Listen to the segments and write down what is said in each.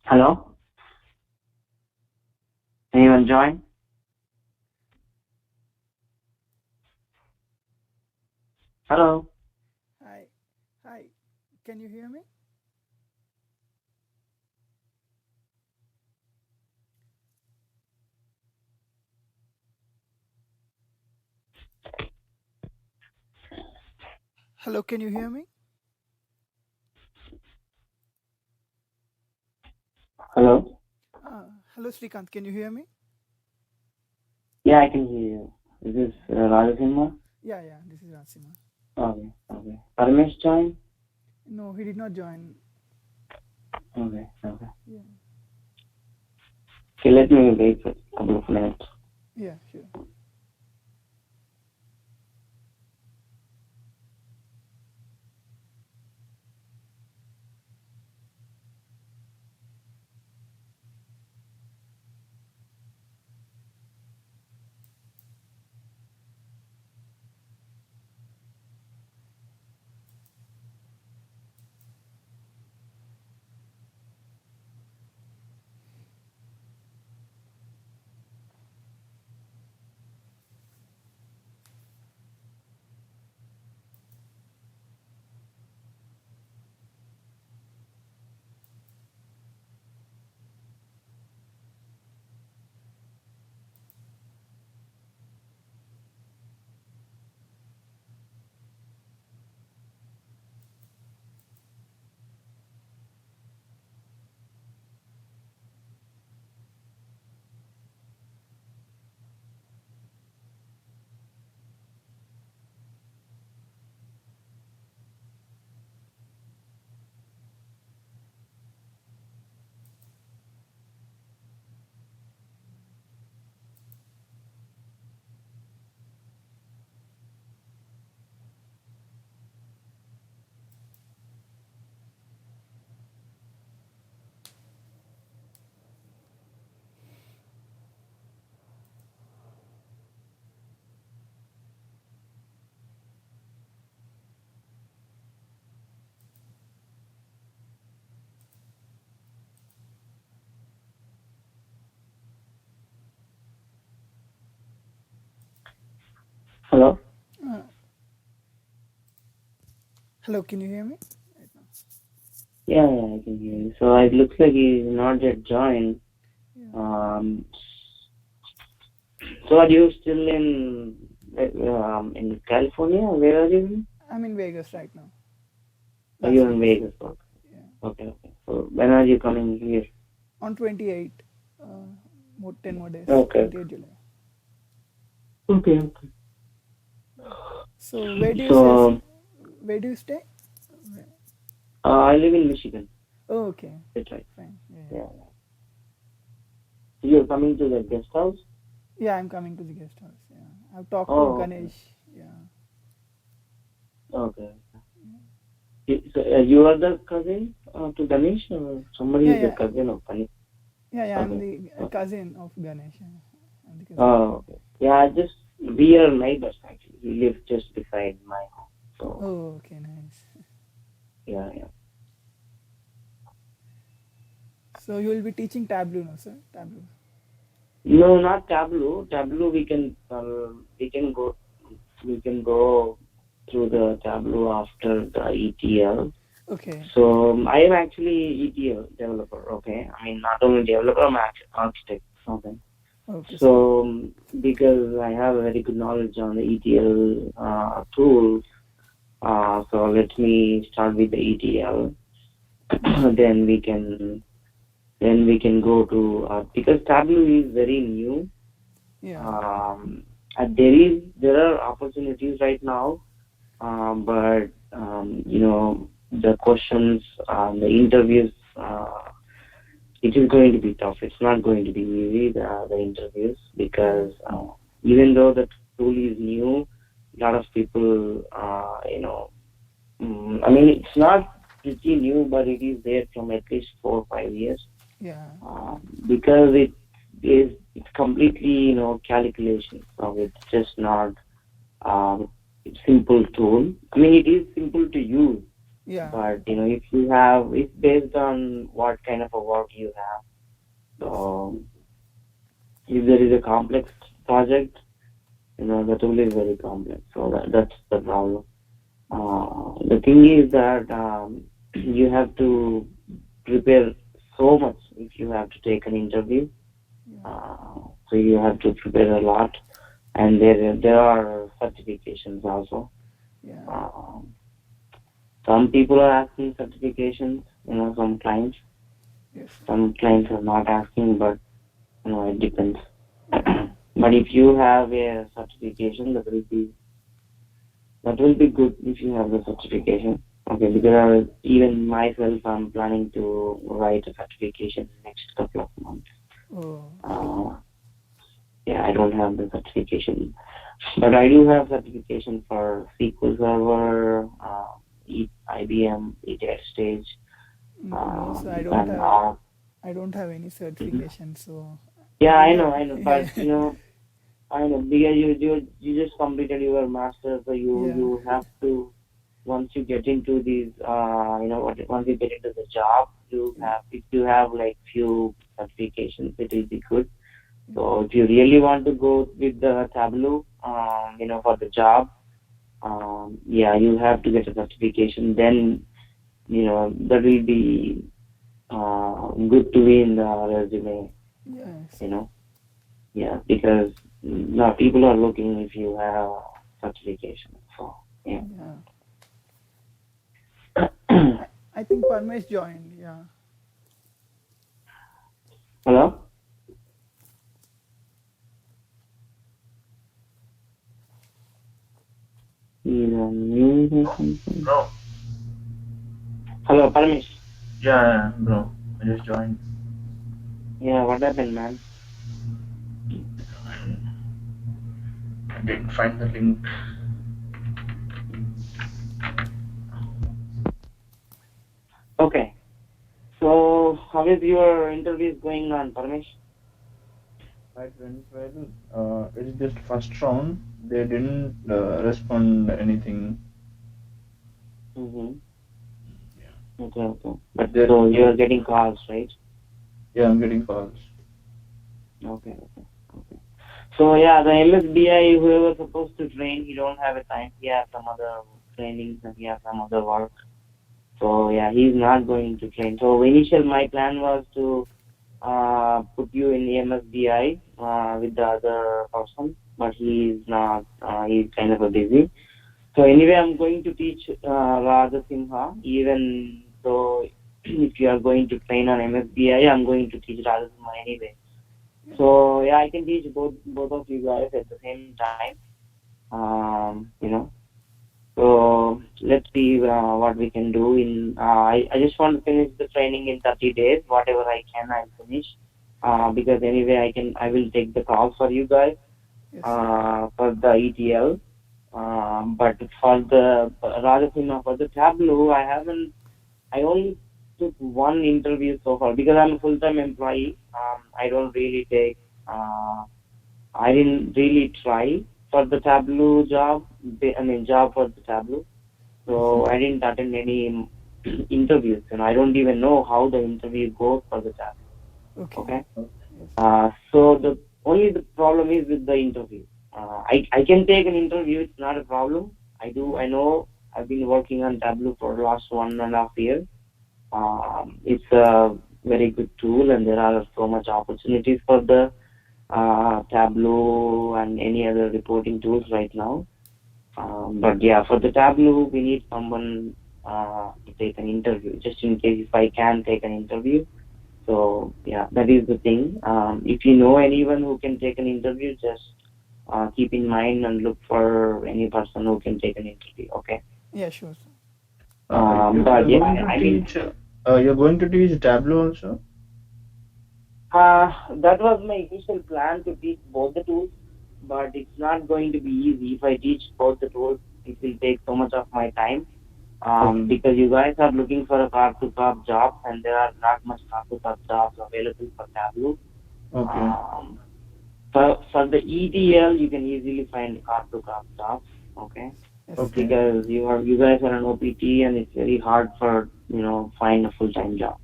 Hello? Anyone join? Hello? Hi. Hi. Can you hear me? Hello, can you hear me? Hello? Hello, Srikanth, can you hear me? Yeah, I can hear you. Is this Rajasimha? Yeah, this is Rasima. Okay. Parmesh join? No, he did not join. Okay. Yeah, Okay, let me wait for a couple of minutes. yeah, sure. Hello? Uh, Hello, can you hear me? Right now. Yeah, I can hear you. So it looks like he's not yet joined. Yeah. So are you still in California? Where are you? I'm in Vegas right now. Are Las you in Vegas. Vegas? Yeah. Okay. So when are you coming here? On 28, more 10 more days. Okay. 28 July. Okay. So where do you say? So Where do you stay? Where- I live in Michigan. Oh, okay. That's right. Fine. Yeah. Yeah. You're coming to the guest house? Yeah, I'm coming to the guest house. Yeah. I've talked to Oh, okay. Ganesh. Yeah. Okay. So, you are the cousin to Ganesh, or somebody Yeah, is the yeah. cousin of Ganesh? I'm Okay. the Okay. cousin of Ganesh. I'm the cousin. Oh, okay. Yeah, we are neighbors actually. We live just beside my home. So, Oh, okay, nice. yeah. So you will be teaching Tableau, no, sir? Tableau. No, not Tableau. Tableau we can go through the Tableau after the ETL. Okay. So I am actually ETL developer. Okay, I mean not only developer, I'm actually architect. Okay. Okay, sir. So because I have a very good knowledge on the ETL tools, so let me start with the ETL. then we can go to because Tableau is very new. Yeah. There are opportunities right now, but the questions, the interviews, it is going to be tough. It's not going to be easy, the interviews, Yeah. because even though the tool is new, a lot of people, I mean, it's not pretty new, but it is there from at least 4 or 5 years, Yeah. because it's completely, calculation. So it's just not um, simple tool. I mean, it is simple to use, Yeah. But if you have, it's based on what kind of a work you have. Yes. So if there is a complex project, the tool is very complex. So that's the problem. The thing is that you have to prepare so much if you have to take an interview. Yeah. So you have to prepare a lot, and there are certifications also. Yeah. Uh, some people are asking certifications, some clients. Yes. Some clients are not asking, but it depends. Yeah. But if you have a certification, that will be good if you have the certification. Okay, Yeah. because even myself, I'm planning to write a certification next couple of months. Oh. Uh, yeah, I don't have the certification, but I do have certification for SQL Server, IBM, ETL stage, No, so I don't and have any mhm. certification. So I Yeah, do I know, have. but I know because you just completed your master, so you Yeah. you have to once you get into these once you get into the job, you Yeah. have if you have like few certifications, it will be good. Yeah. So if you really want to go with the Tableau, for the job, yeah, you have to get a certification. Then that will be good to be in the resume. Yes. You know, yeah, because now people are looking if you have certification. So yeah. Yeah. I think Parmesh joined. Yeah. Hello. He's on mute or something. Bro, Hello, Parmesh. yeah, bro. I just joined. Yeah, what happened, man? I didn't find the link. Okay. So, how is your interviews going on, Parmesh? It went well. It's just first round. They didn't respond anything. Mm-hmm. Yeah. Okay, okay. But They, so you are getting calls, right? yeah, I'm getting calls. Okay, okay, okay. So yeah, the MSBI, whoever supposed to train, he don't have a time. He has some other trainings and he has some other work. So yeah, he's not going to train. So initial my plan was to put you in the MSBI with the other person, but he's not. He's kind of a busy. So anyway, I'm going to teach Radha Simha, even though if you are going to train on MSBI, I'm going to teach Radha Simha anyway. Yeah. So yeah, I can teach both of you guys at the same time. You know. So let's see what we can do. I just want to finish the training in 30 days. Whatever I can, I'll finish. Because anyway, I will take the call for you guys Yes. for the ETL. But for the Rajasima, for the Tableau, I only took one interview so far because I'm a full-time employee. I don't really take, I didn't really try for the Tableau job, job for the Tableau. Yes. So I didn't attend any interviews and I don't even know how the interview goes for the Tableau. Okay. Okay. Yes. So the problem is with the interview. I can take an interview. It's not a problem. Yeah. I know. I've been working on Tableau for the last 1.5 years. It's a very good tool, and there are so much opportunities for the Tableau and any other reporting tools right now. But yeah, for the Tableau, we need someone to take an interview, just in case if I can take an interview. So yeah, that is the thing. If you know anyone who can take an interview, just keep in mind and look for any person who can take an interview. Okay. Yeah. Sure. Sir. But yeah, You're going to teach Tableau also. that was my initial plan to teach both the tools, but it's not going to be easy. If I teach both the tools, it will take so much of my time. Okay. Because you guys are looking for a carb to carb job, and there are not much carb to carb jobs available for Tableau. Okay. For the ETL, you can easily find carb to carb jobs. Okay. Yes, Okay. because you guys are an OPT and it's very hard for find a full-time job.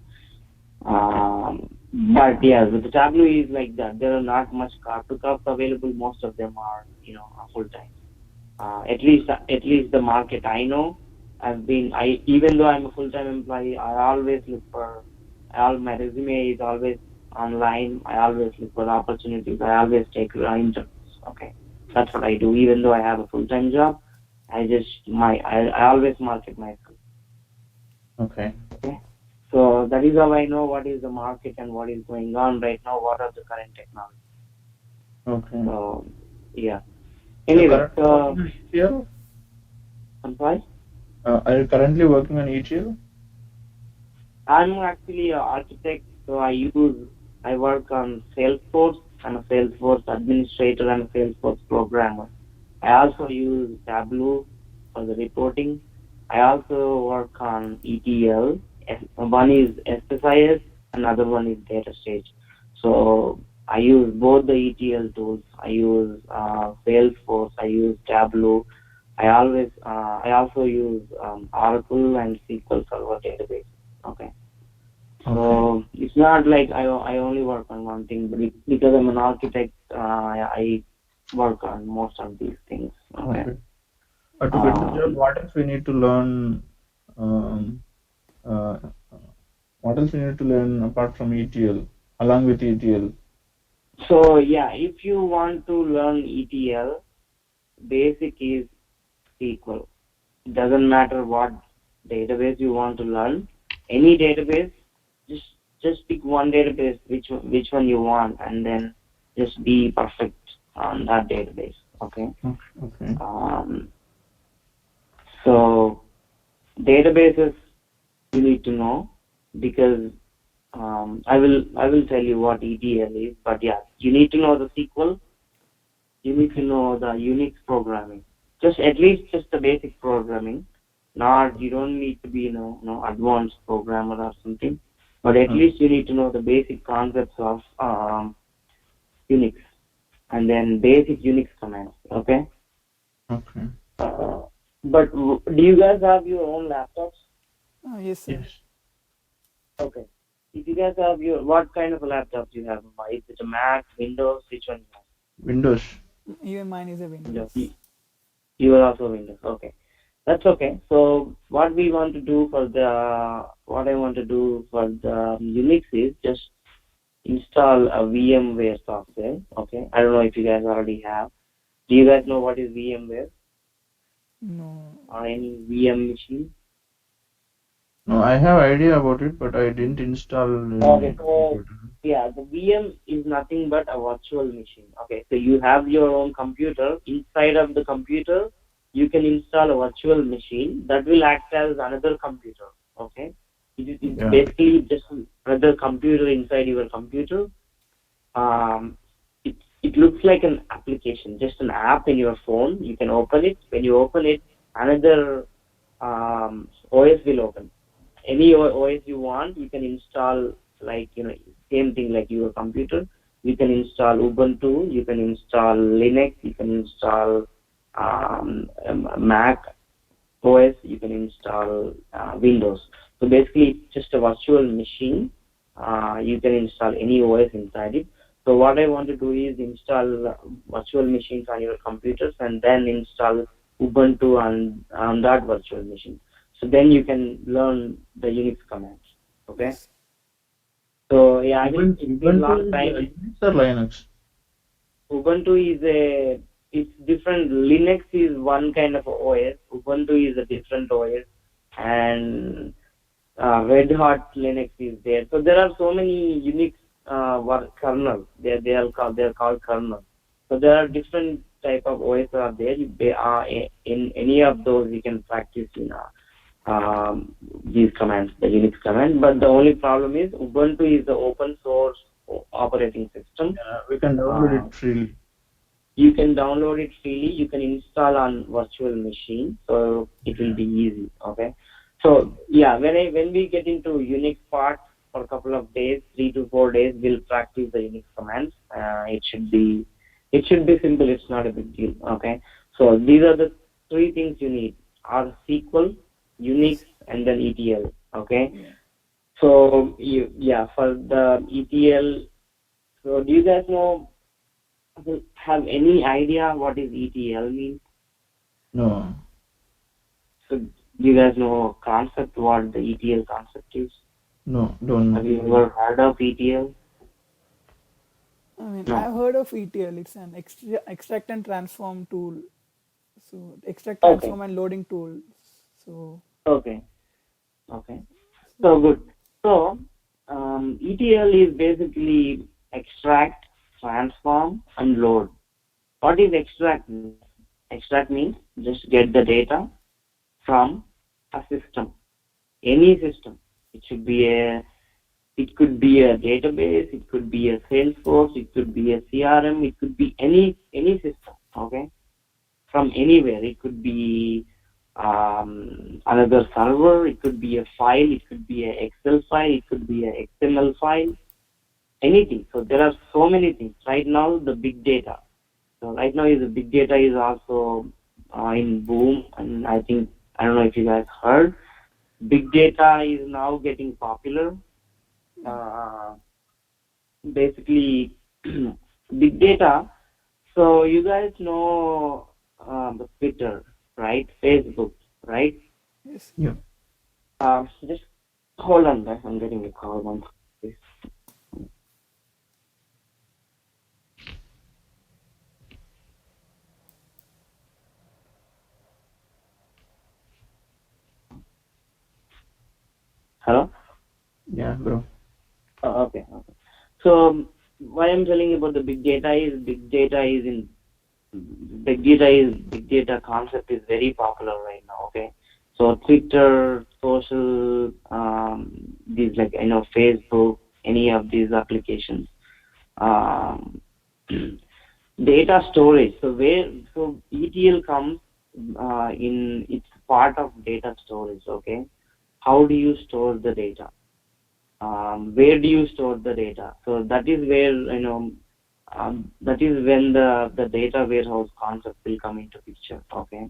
But yeah, with the Tableau is like that. There are not much car pickups available. Most of them are are full-time. At least the market I know. Even though I'm a full-time employee, I always look for. All my resume is always online. I always look for opportunities. I always take interviews. Okay, that's what I do. Even though I have a full-time job, I always market myself. Okay. Okay, so that is how I know what is the market and what is going on right now. What are the current technologies? Okay. So yeah. You're Anyway, currently so working on ETL? I'm sorry. Are you currently working on ETL? I'm actually an architect, so I work on Salesforce. I'm a Salesforce administrator. I'm a Salesforce programmer. I also use Tableau for the reporting. I also work on ETL. One is SSIS, another one is DataStage. So I use both the ETL tools. I use Salesforce. I use Tableau. I also use Oracle and SQL Server database. Okay. So it's not like I only work on one thing, but because I'm an architect, I work on most of these things. Okay. Okay. To get the job, what else we need to learn? Um, uh, what else we need to learn apart from ETL, along with ETL? So yeah, if you want to learn ETL, basic is SQL. It doesn't matter what database you want to learn. Any database, just pick one database, which one you want, and then just be perfect on that database. Okay. Okay. So databases you need to know because I will tell you what ETL is, but yeah, you need to know the SQL. You need to know the Unix programming. At least the basic programming. Not you don't need to be advanced programmer or something, but at least you need to know the basic concepts of Unix and then basic Unix commands. Okay. Okay. But do you guys have your own laptops? Yes, sir. Yes. Okay. If you guys have what kind of a laptop do you have? Is it a Mac, Windows? Which one you have? Windows. Even mine is a Windows. You are also Windows. Okay. That's okay. So what I want to do for the Unix is just install a VMware software. Okay. I don't know if you guys already have. Do you guys know what is VMware? No. Or any VM machine? No, I have idea about it, but I didn't install. Okay, so yeah, the VM is nothing but a virtual machine. Okay, so you have your own computer. Inside of the computer, you can install a virtual machine that will act as another computer. Okay, it's basically just another computer inside your computer. It looks like an application, just an app in your phone. You can open it. When you open it, another OS will open. Any OS you want, you can install same thing like your computer. You can install Ubuntu, you can install Linux, you can install Mac OS, you can install Windows. So basically, it's just a virtual machine. You can install any OS inside it. So what I want to do is install virtual machines on your computers and then install Ubuntu on that virtual machine. So then you can learn the Unix commands. Okay. Yes. So yeah, I mean, it's been a long Ubuntu time. is Unix or Linux? Ubuntu it's different. Linux is one kind of OS. Ubuntu is a different OS, and Red Hat Linux is there. So there are so many Unix kernels. They're called kernels. So there are different type of OS are there. They are in any of those you can practice these commands, the Unix command. But the only problem is Ubuntu is the open source operating system. Yeah, we can download it freely. You can download it freely. You can install on virtual machine, so it will be easy. Okay. So yeah, when we get into Unix part for a couple of days, 3 to 4 days, we'll practice the Unix commands. It should be simple. It's not a big deal. Okay. So these are the three things you need are SQL, Unix, and then ETL. Okay. Yeah. So for the ETL. So do you guys have any idea what is ETL means? No. So do you guys know concept what the ETL concept is? No, don't Have know. you ever heard of ETL? I mean, No. I've heard of ETL. It's an extract and transform tool. So extract, Okay. transform, and loading tool. So Okay. So good. So ETL is basically extract, transform, and load. What is extract? Extract means just get the data from a system, any system. It could be a database, it could be a Salesforce, it could be a CRM, it could be any system. Okay, from anywhere. It could be another server, it could be a file, it could be an Excel file, it could be an XML file, anything. So there are so many things. Right now, the big data. So right now, the big data is also in boom, and I don't know if you guys heard, big data is now getting popular. Basically, big data. So you guys know the Twitter, right? Facebook, right? yes. Yeah. Just hold on, guys. I'm getting a call. One second, please. Hello? Yeah, bro. Okay. So why I'm telling you about the big data is big data concept is very popular right now. Okay. So Twitter, social, these Facebook, any of these applications, data storage. So ETL comes it's part of data storage. Okay. How do you store the data? Where do you store the data? So that is where that is when the data warehouse concept will come into picture. Okay.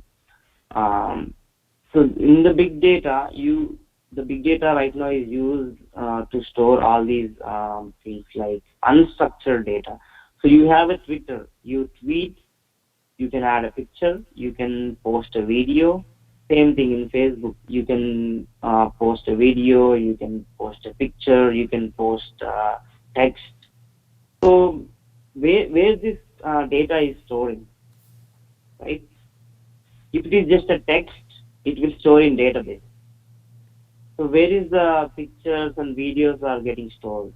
So in the big data, the big data right now is used to store all these things like unstructured data. So you have a Twitter, you tweet, you can add a picture, you can post a video. Same thing in Facebook. You can post a video, you can post a picture, you can post text. So where this data is storing, right? If it is just a text, it will store in database. So where is the pictures and videos are getting stored?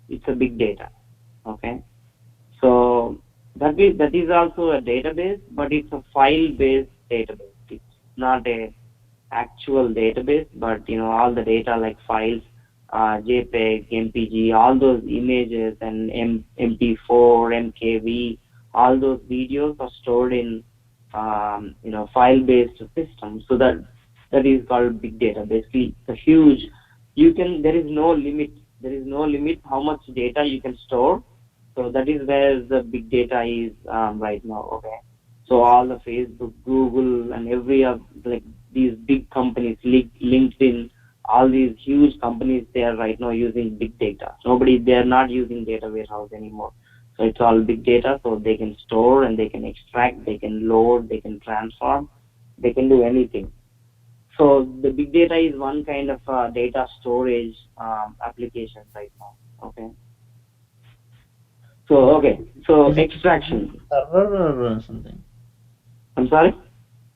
It's a big data. Okay. So that is also a database, but it's a file-based database. It's not a actual database, but all the data like files, JPEG, MPG, all those images and MP4, MKV, all those videos are stored in file-based system. So that is called big data. Basically, it's a huge. There is no limit. There is no limit how much data you can store. So that is where the big data is right now. Okay. So all the Facebook, Google, and these big companies, LinkedIn, all these huge companies, they are right now using big data. They are not using data warehouse anymore. So it's all big data. So they can store and they can extract, they can load, they can transform, they can do anything. So the big data is one kind of data storage application right now. Okay. So extraction. Server or something? I'm sorry?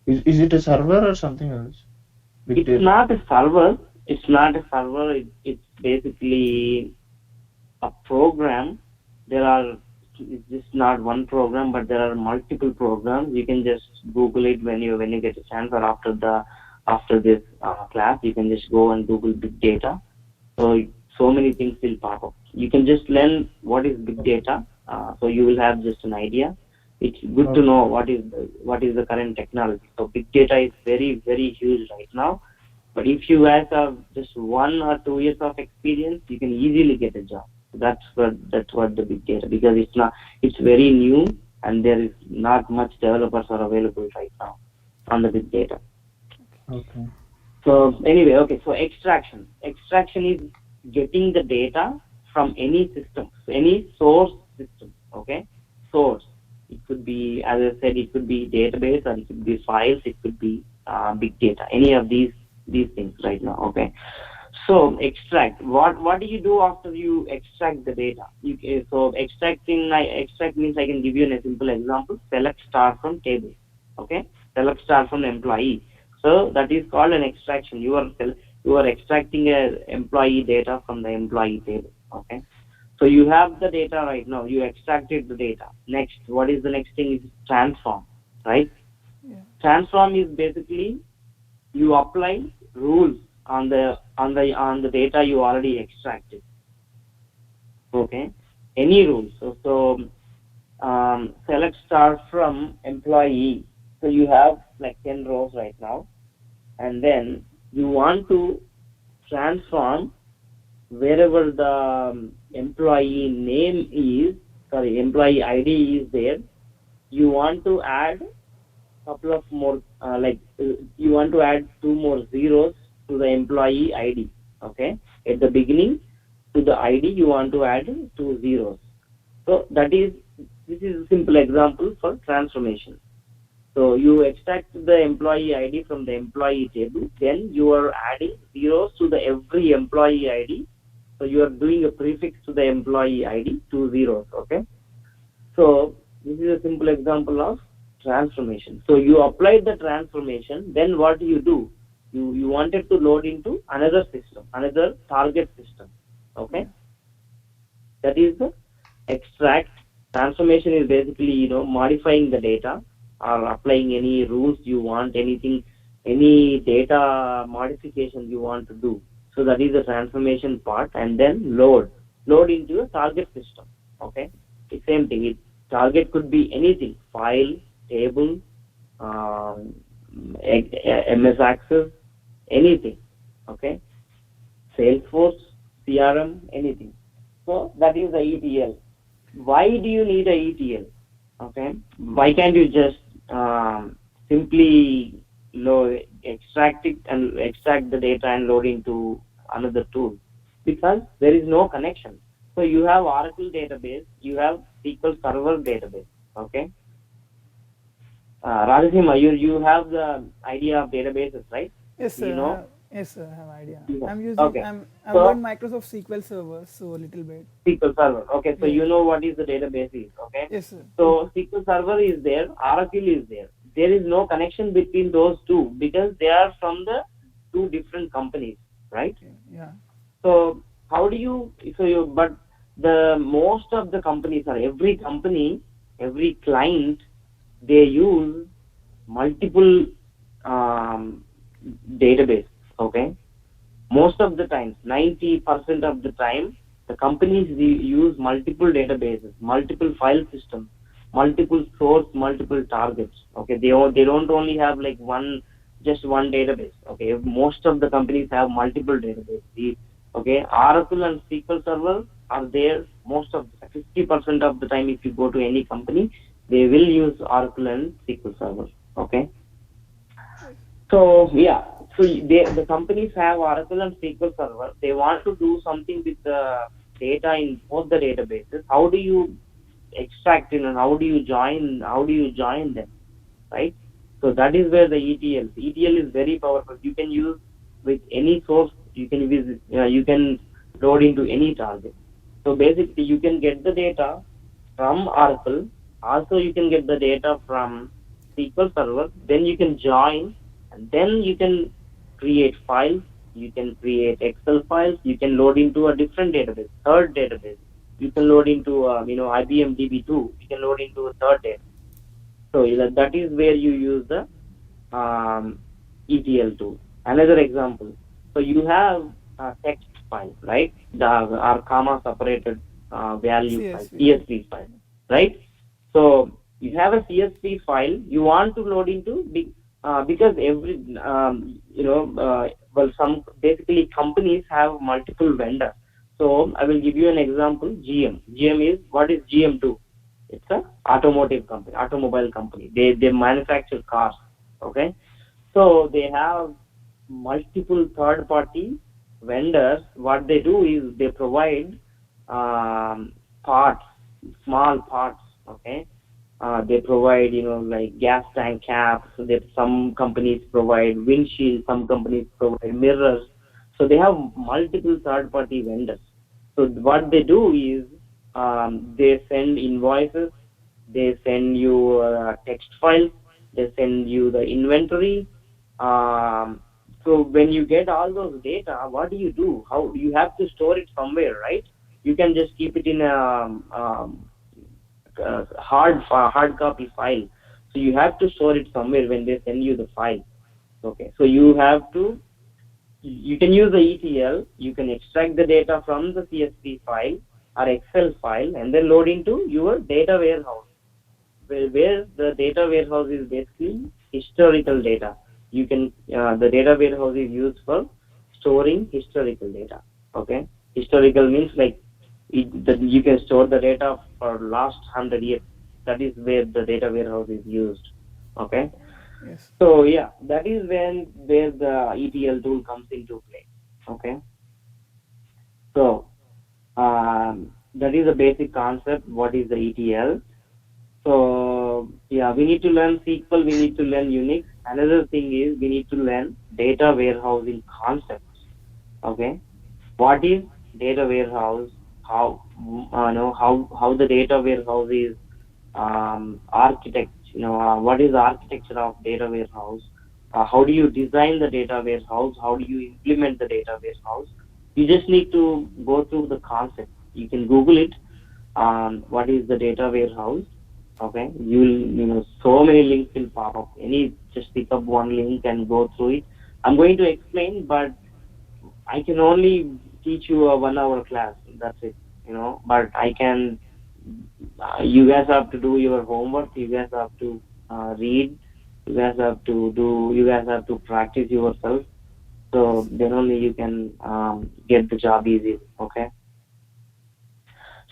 Is it a server or something else? Big It's data. not a server. It's basically a program. It's just not one program, but there are multiple programs. You can just Google it when you get a chance, or after this class, you can just go and Google big data. So many things will pop up. You can just learn what is big data. So you will have just an idea. It's good to know what is the current technology. So big data is very, very huge right now. But if you guys have just 1 or 2 years of experience, you can easily get a job. That's what the big data, because it's very new. and there is not much developers are available right now on the big data. Okay. So anyway, okay, so extraction. Extraction is getting the data from any system, any source system, okay? Source. It could be, as I said, it could be database, or it could be files, it could be big data, any of these things right now, okay? So extract. What do you do after you extract the data? So extract means, I can give you a simple example. Select star from table, okay? Select star from employee. So that is called an extraction. You are extracting a employee data from the employee table, okay? So you have the data right now. You extracted the data. Next, what is the next thing? Is transform, right? Yeah. Transform is basically you apply rules on the data you already extracted, okay? Any rules. So select star from employee. So you have like 10 rows right now, and then you want to transform wherever the employee name is, employee ID is there. You want to add couple of more, you want to add 2 more zeros to the employee ID, okay? At the beginning, to the ID, you want to add 2 zeros. So this is a simple example for transformation. So you extract the employee ID from the employee table, then you are adding zeros to the every employee ID. So you are doing a prefix to the employee ID, 2 zeros, okay? So this is a simple example of transformation. So you applied the transformation, then what do? You wanted to load into another system, another target system, okay? That is the extract. Transformation is basically, modifying the data or applying any rules you want, anything, any data modification you want to do. So that is the transformation part, and then load into a target system, okay? The same thing. Target could be anything: file, table, MS Access, anything, okay? Salesforce, CRM, anything. So that is the ETL. Why do you need a ETL? Okay, why can't you just simply extract the data and load into another tool? Because there is no connection. So you have Oracle database, you have SQL Server database, okay? Rajasima, you have the idea of databases, right? Yes, sir. You know? Yes, sir. I have idea. Yeah. I'm using. Okay. I've So- learned Microsoft SQL Server, so a little bit. SQL Server, okay? So Yeah. you know what is the database is, okay? Yes, sir. So SQL Server is there, Oracle is there. There is no connection between those two because they are from the two different companies, right? Yeah. So how do you? But the most of the companies, or every company, every client, they use multiple database, okay? Most of the times, 90% of the time, the companies use multiple databases, multiple file systems, multiple source, multiple targets, okay? They don't only have like just one database, okay? Most of the companies have multiple databases, okay? Oracle and SQL Server are there most of 50% of the time. If you go to any company, they will use Oracle and SQL Server, okay? So yeah, so the companies have Oracle and SQL Server. They want to do something with the data in both the databases. How do you extract it and how do you join them, right? So that is where the ETL is very powerful. You can use with any source. You can load into any target. So basically, you can get the data from Oracle. Also, you can get the data from SQL Server. Then you can join, and then you can create files. You can create Excel files. You can load into a different database, third database. You can load into IBM DB2. You can load into a third database. So that is where you use the ETL tool. Another example. So you have a text file, right? Our comma separated value file, CSV file, right? So you have a CSV file. You want to load into because every some basically companies have multiple vendors. So I will give you an example. GM is, what is GM do? It's a automobile company. They manufacture cars. Okay, so they have multiple third party vendors. What they do is they provide parts, small parts. Okay, they provide, like gas tank caps. Some companies provide windshield, some companies provide mirrors. So they have multiple third party vendors. So what they do is they send invoices, they send you text files, they send you the inventory. So when you get all those data, what do? How you have to store it somewhere, right? You can just keep it in a hard copy file. So you have to store it somewhere when they send you the file. Okay, so you can use the ETL. You can extract the data from the CSV file or Excel file and then load into your data warehouse, where the data warehouse is basically historical data. You can the data warehouse is used for storing historical data. Okay, historical means like you can store the data for last 100 years. That is where the data warehouse is used. Okay, Yes. so yeah, that is where the ETL tool comes into play. Okay, so that is a basic concept. What is the ETL? So yeah, we need to learn SQL, we need to learn Unix. Another thing is we need to learn data warehousing concepts. Okay, what is data warehouse? How how the data warehouse is architect. What is the architecture of data warehouse? How do you design the data warehouse? How do you implement the data warehouse? You just need to go through the concept. You can Google it. What is the data warehouse? Okay, so many links will pop up. Just pick up one link and go through it. I'm going to explain, but I can only teach you a 1 hour class. That's it. But I can. You guys have to do your homework. You guys have to read. You guys have to do. You guys have to practice yourself. So then only you can get the job easy. Okay.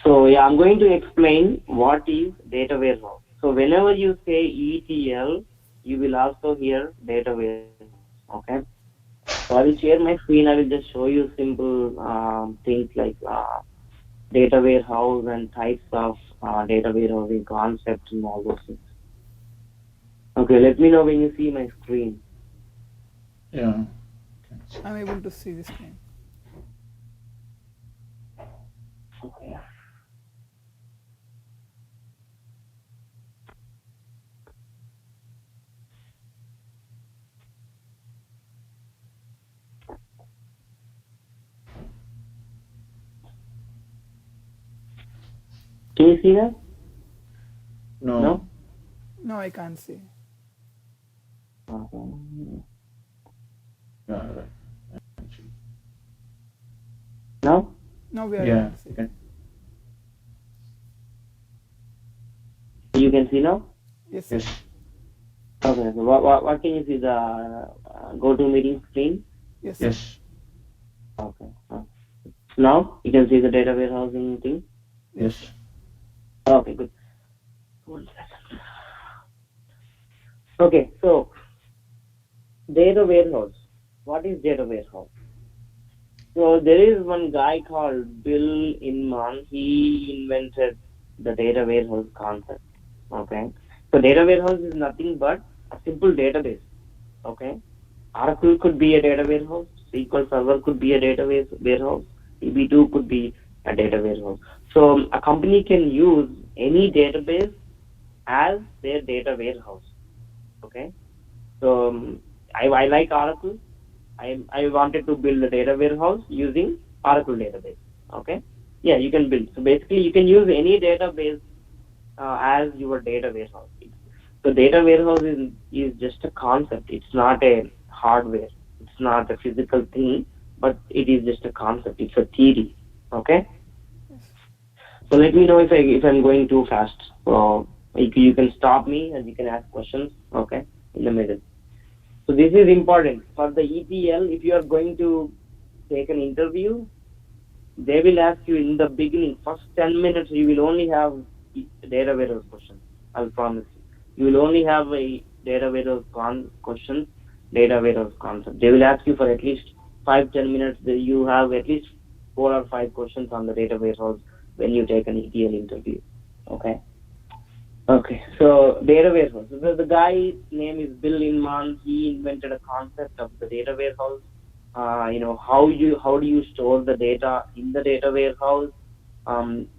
So yeah, I'm going to explain what is data warehouse. So whenever you say ETL, you will also hear data warehouse. Okay. So I will share my screen. I will just show you simple things like data warehouse and types of data warehousing concepts and all those things. Okay, let me know when you see my screen. Yeah. I'm able to see the screen. Okay. Can you see that? No. No, I can't see. Yeah, right. Actually. No? No, we are Yeah. able to see. Okay. You can see now? Yes, sir. Yes. Okay, so what can you see? The GoToMeeting screen? Yes, sir. Yes. Okay. Now you can see the data warehousing thing? Yes. Okay, good. 1 second. Okay, so data warehouse. What is data warehouse? So there is one guy called Bill Inman. He invented the data warehouse concept. Okay, so data warehouse is nothing but a simple database. Okay, Oracle could be a data warehouse. SQL Server could be a database warehouse. DB2 could be a data warehouse. So a company can use any database as their data warehouse. Okay, so I like Oracle. I wanted to build a data warehouse using Oracle database. Okay, yeah, you can build. So basically, you can use any database as your data warehouse. So data warehouse is just a concept. It's not a hardware. It's not a physical thing, but it is just a concept. It's a theory. Okay. So let me know if I'm going too fast. So you can stop me and you can ask questions. Okay, in the middle. So this is important for the ETL. If you are going to take an interview, they will ask you in the beginning, first 10 minutes, you will only have data warehouse questions. I'll promise you. You will only have a data warehouse questions, data warehouse concept. They will ask you for at least 5-10 minutes. You have at least 4 or 5 questions on the data warehouse when you take an ETL interview. Okay. Okay. So data warehouse. So the guy's name is Bill Inman. He invented a concept of the data warehouse. How do you store the data in the data warehouse?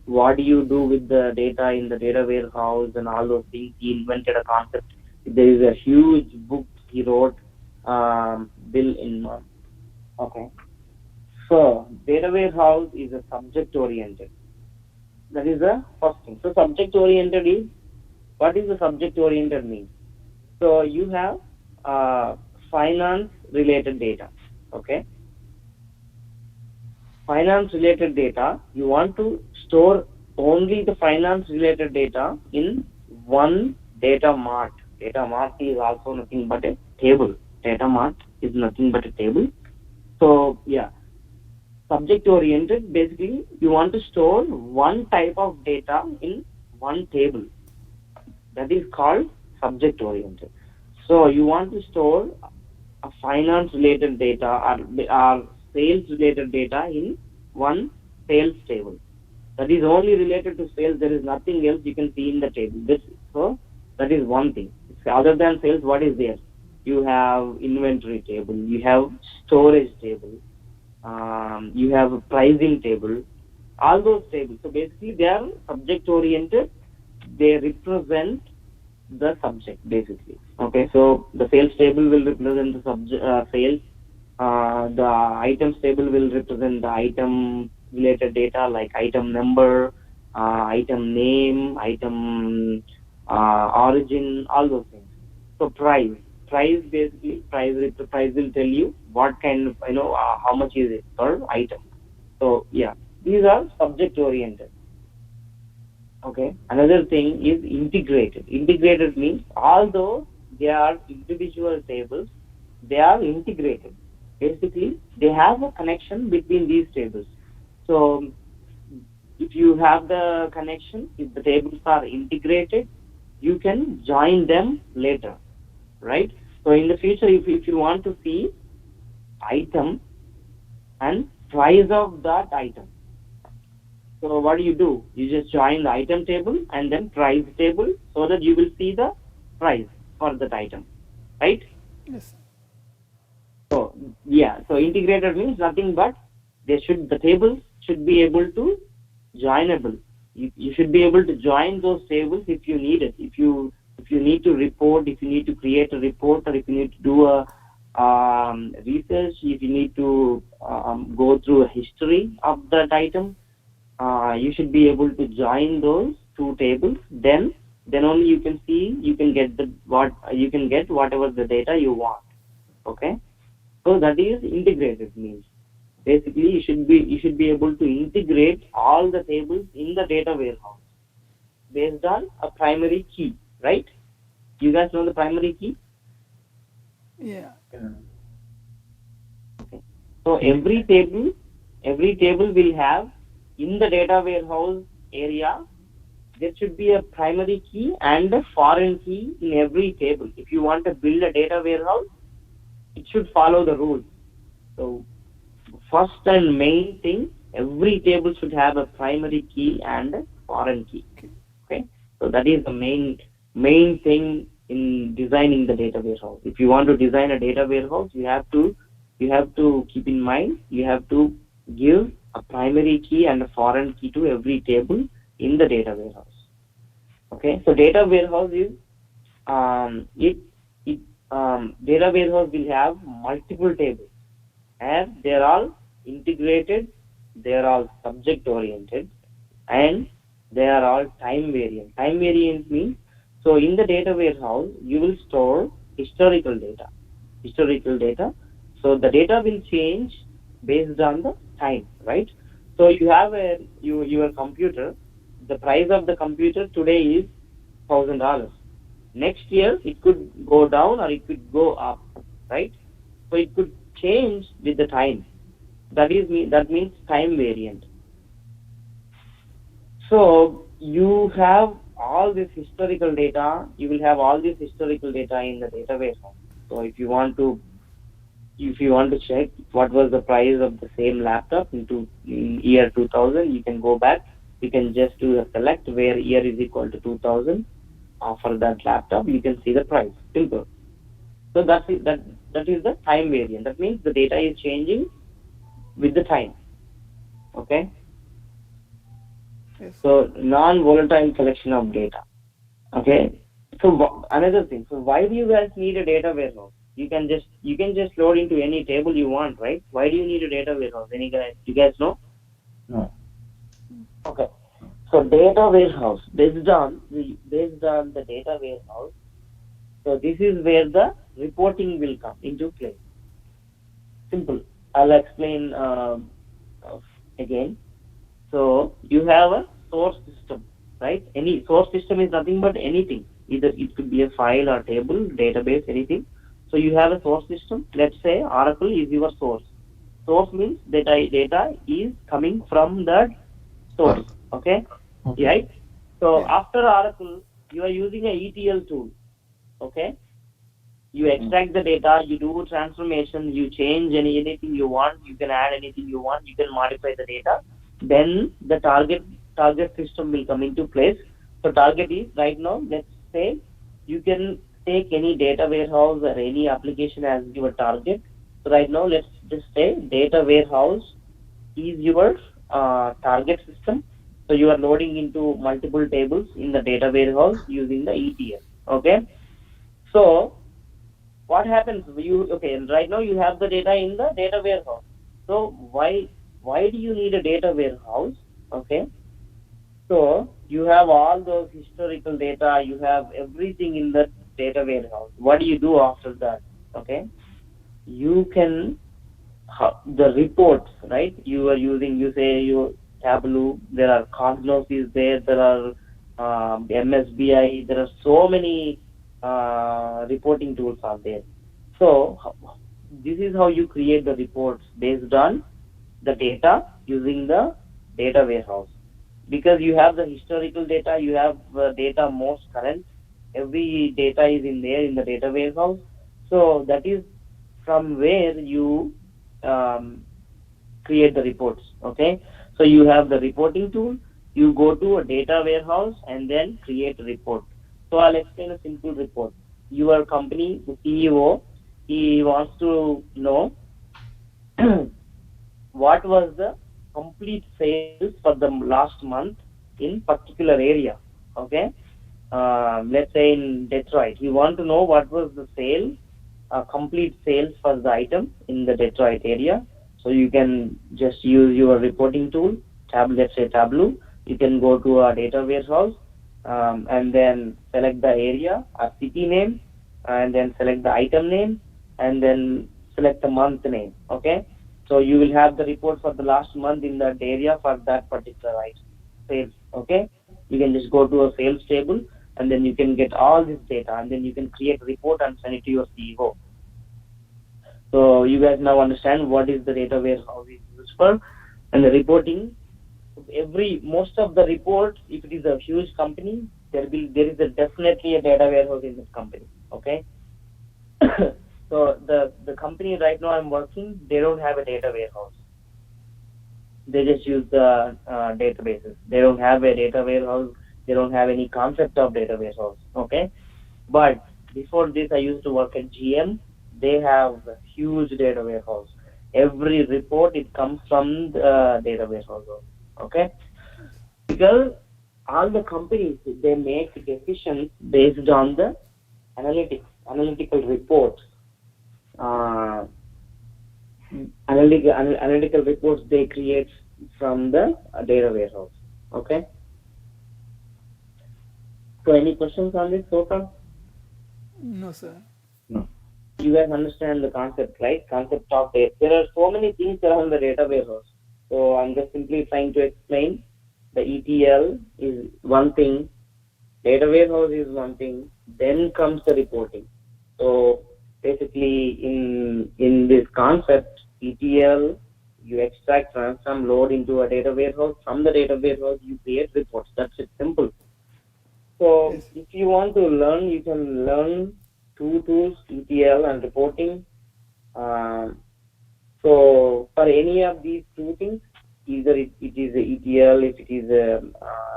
What do you do with the data in the data warehouse and all those things? He invented a concept. There is a huge book he wrote, Bill Inman. Okay. So data warehouse is a subject oriented. That is the first thing. So subject oriented is, what is the subject oriented mean? So you have finance related data. Okay. Finance related data, you want to store only the finance related data in one data mart. Data mart is also nothing but a table. Data mart is nothing but a table. So yeah, subject oriented, basically you want to store one type of data in one table. That is called subject oriented. So you want to store a finance related data or sales related data in one sales table. That is only related to sales. There is nothing else you can see in the table. So that is one thing. Other than sales, what is there? You have inventory table, you have storage table, you have a pricing table, all those tables. So basically they are subject oriented. They represent the subject basically. Okay, so the sales table will represent the subject, sales. The items table will represent the item related data like item number, item name, item origin, all those things. So price basically, price will tell you what kind of, how much is it per item. So yeah, these are subject oriented. Okay. Another thing is integrated. Integrated means although they are individual tables, they are integrated. Basically, they have a connection between these tables. So if you have the connection, if the tables are integrated, you can join them later, right? So in the future, if you want to see item and price of that item, so what do? You just join the item table and then price table so that you will see the price for that item, right? Yes. So yeah, so integrated means nothing but the tables should be able to joinable. You should be able to join those tables if you need it. If you need to report, if you need to create a report, or if you need to do a research, if you need to go through a history of that item, you should be able to join those two tables. Then only you can get whatever the data you want. Okay, so that is integrated means. Basically, you should be able to integrate all the tables in the data warehouse based on a primary key, right? You guys know the primary key? Yeah. Okay. So every table will have, in the data warehouse area, there should be a primary key and a foreign key in every table. If you want to build a data warehouse, it should follow the rules. So first and main thing, every table should have a primary key and a foreign key. Okay, so that is the main thing in designing the data warehouse. If you want to design a data warehouse, you have to keep in mind, you have to give a primary key and a foreign key to every table in the data warehouse. Okay, so data warehouse is data warehouse will have multiple tables, and they're all integrated, they're all subject oriented, and they are all time variant. Time variant means, so in the data warehouse you will store historical data. So the data will change based on the time, right? So you have your computer. The price of the computer today is $1,000. Next year it could go down or it could go up, right? So it could change with the time. That means time variant. So you have all this historical data, you will have all this historical data in the data warehouse. So if you want to check what was the price of the same laptop in year 2000, you can go back. You can just do a select where year is equal to 2000 for that laptop. You can see the price. Simple. So that is the time variant. That means the data is changing with the time. Okay. Yes. So non-volatile collection of data. Okay. So another thing. So why do you guys need a data warehouse? You can just load into any table you want, right? Why do you need a data warehouse? You guys know? No. Okay. So data warehouse, based on the data warehouse. So this is where the reporting will come into play. Simple. I'll explain again. So you have a source system, right? Any source system is nothing but anything. Either it could be a file or table, database, anything. So you have a source system. Let's say Oracle is your source. Source means data is coming from that source. Okay? Right? So after Oracle, you are using a ETL tool. Okay? You extract the data, you do transformation, you change anything you want, you can add anything you want, you can modify the data. Then the target system will come into place. So target is right now, let's say you can take any data warehouse or any application as your target. So right now, let's just say data warehouse is your target system. So you are loading into multiple tables in the data warehouse using the ETL. Okay. So what happens? Right now you have the data in the data warehouse. So why do you need a data warehouse? Okay. So you have all those historical data, you have everything in the data warehouse. What do you do after that? Okay. You can the reports, right? You are using, you say your Tableau, there are Cognos is there are MSBI, there are so many reporting tools are there. So this is how you create the reports based on the data using the data warehouse. Because you have the historical data, you have data most current, every data is in there in the data warehouse. So that is from where you create the reports. Okay, so you have the reporting tool, you go to a data warehouse and then create a report. So I'll explain a simple report. Your company, the CEO, he wants to know what was the complete sales for the last month in particular area. Okay, let's say in Detroit, he want to know what was the sale, complete sales for the item in the Detroit area. So you can just use your reporting tool, let's say Tableau. You can go to a data warehouse and then select the area or city name, and then select the item name, and then select the month name. Okay, so you will have the report for the last month in that area for that particular item sales. Okay, you can just go to a sales table and then you can get all this data and then you can create a report and send it to your CEO. So you guys now understand what is the data warehouse is used for, and the reporting. Most of the reports, if it is a huge company, there is definitely a data warehouse in this company. Okay. So the company right now I'm working, they don't have a data warehouse. They just use the databases. They don't have a data warehouse. They don't have any concept of data warehouse. Okay. But before this, I used to work at GM. They have a huge data warehouse. Every report, it comes from the data warehouse. Okay. Because all the companies, they make decisions based on the analytical reports. Analytical reports they create from the data warehouse. Okay. So any questions on this so far? No, sir. No. You guys understand the concept, right? Concept of data. There are so many things around the data warehouse. So I'm just simply trying to explain. The ETL is one thing, data warehouse is one thing, then comes the reporting. So basically in this concept, ETL, you extract, transform, load into a data warehouse. From the data warehouse, you create reports. That's it, simple. So Yes. if you want to learn, you can learn two tools, ETL and reporting. So for any of these two things, either it is a ETL, if it is a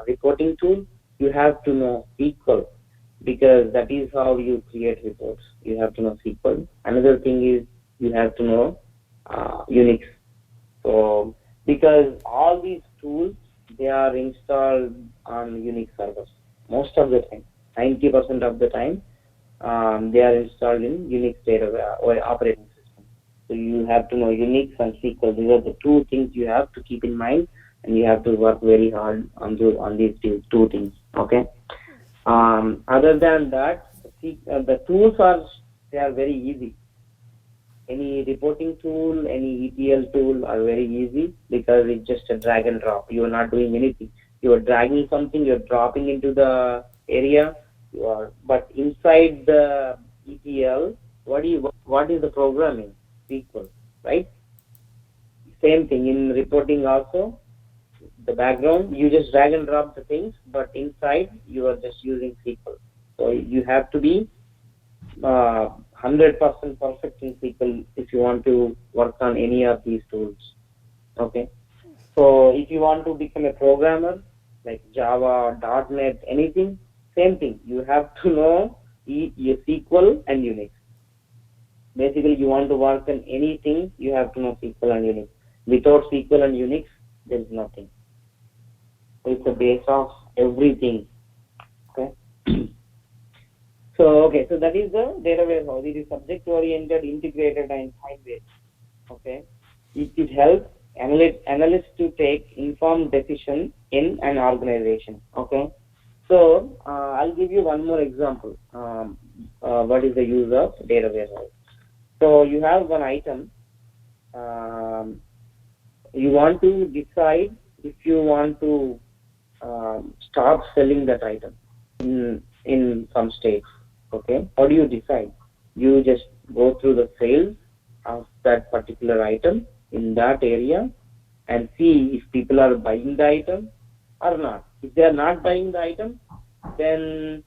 reporting tool, you have to know SQL, because that is how you create reports. You have to know SQL. Another thing is you have to know Unix. So because all these tools, they are installed on Unix servers most of the time. 90% of the time, they are installed in Unix data or operating system. So you have to know Unix and SQL. These are the two things you have to keep in mind, and you have to work very hard on these two things. Okay. Other than that, the tools they are very easy. Any reporting tool, any ETL tool are very easy because it's just a drag and drop. You are not doing anything. You are dragging something, you are dropping into the area. But inside the ETL, what is the programming? SQL, right? Same thing in reporting also. The background, you just drag and drop the things, but inside you are just using SQL. So you have to be 100% perfect in SQL if you want to work on any of these tools. Okay. So if you want to become a programmer like Java, .NET, anything, same thing. You have to know SQL and Unix. Basically, you want to work on anything, you have to know SQL and Unix. Without SQL and Unix, there is nothing. So it's the base of everything. Okay. So that is the data warehouse. It is subject-oriented, integrated, and time-based. Okay. It helps analysts to take informed decision in an organization. Okay. So I'll give you one more example. What is the use of data warehouse? So you have one item. You want to decide if you want to stop selling that item in some states. Okay, how do you decide? You just go through the sales of that particular item in that area and see if people are buying the item or not. If they are not buying the item, then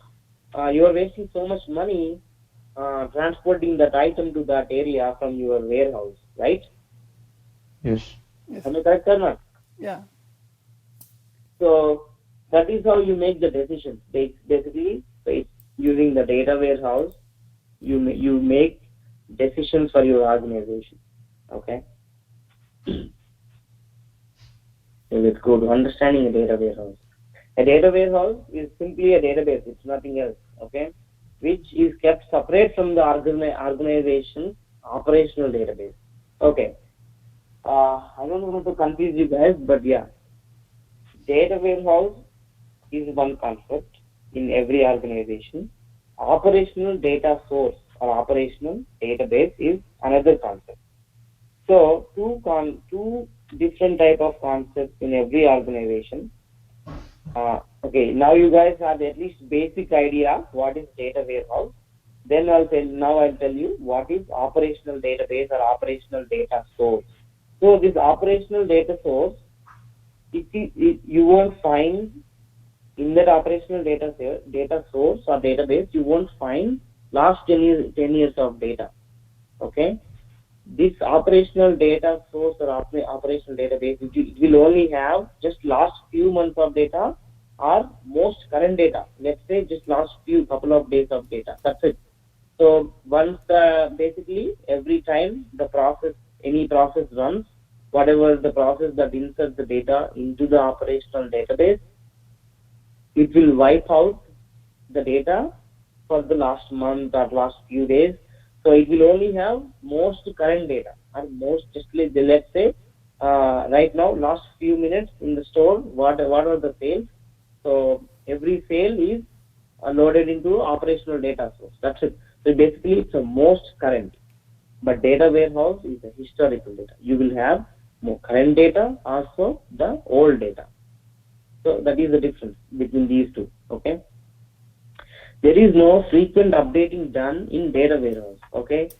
you are wasting so much money transporting that item to that area from your warehouse, right? Yes. Yes. Am I correct or not? Yeah. So that is how you make the decision. Basically, using the data warehouse, you make decisions for your organization. Okay. So let's go to understanding a data warehouse. A data warehouse is simply a database. It's nothing else. Okay, which is kept separate from the organization's operational database. Okay. I don't want to confuse you guys, but yeah, data warehouse is one concept in every organization. Operational data source or operational database is another concept. So two different type of concepts in every organization. Okay, now you guys have at least basic idea what is data warehouse. Then I'll tell you what is operational database or operational data source. So this operational data source, you won't find in that operational data source or database, you won't find last 10 years of data. Okay, this operational data source or operational database, it will only have just last few months of data or most current data. Let's say just last couple of days of data. That's it. So once basically every time any process runs, whatever the process that inserts the data into the operational database, it will wipe out the data for the last month or last few days. So it will only have most current data or most, just let's say right now last few minutes in the store, what are the sales. So every sale is loaded into operational data source. That's it. So basically it's the most current. But data warehouse is a historical data. You will have more current data, also the old data. So that is the difference between these two. Okay. There is no frequent updating done in data warehouse. Okay.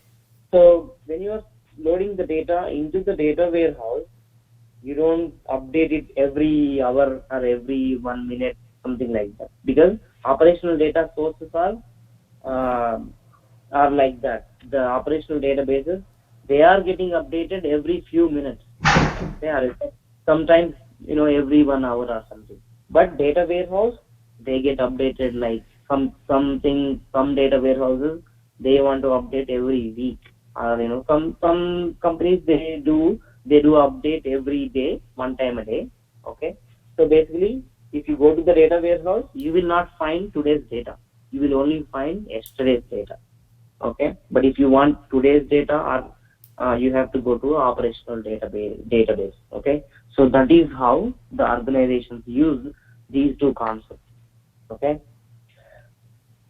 So when you are loading the data into the data warehouse, you don't update it every hour or every 1 minute, something like that. Because operational data sources are like that. The operational databases, they are getting updated every few minutes. They are sometimes, every 1 hour or something. But data warehouse, they get updated like some data warehouses, they want to update every week. Or some companies they do update every day, one time a day. Okay. So basically, if you go to the data warehouse, you will not find today's data. You will only find yesterday's data. Okay. But if you want today's data, or you have to go to operational database. Okay. So that is how the organizations use these two concepts. Okay.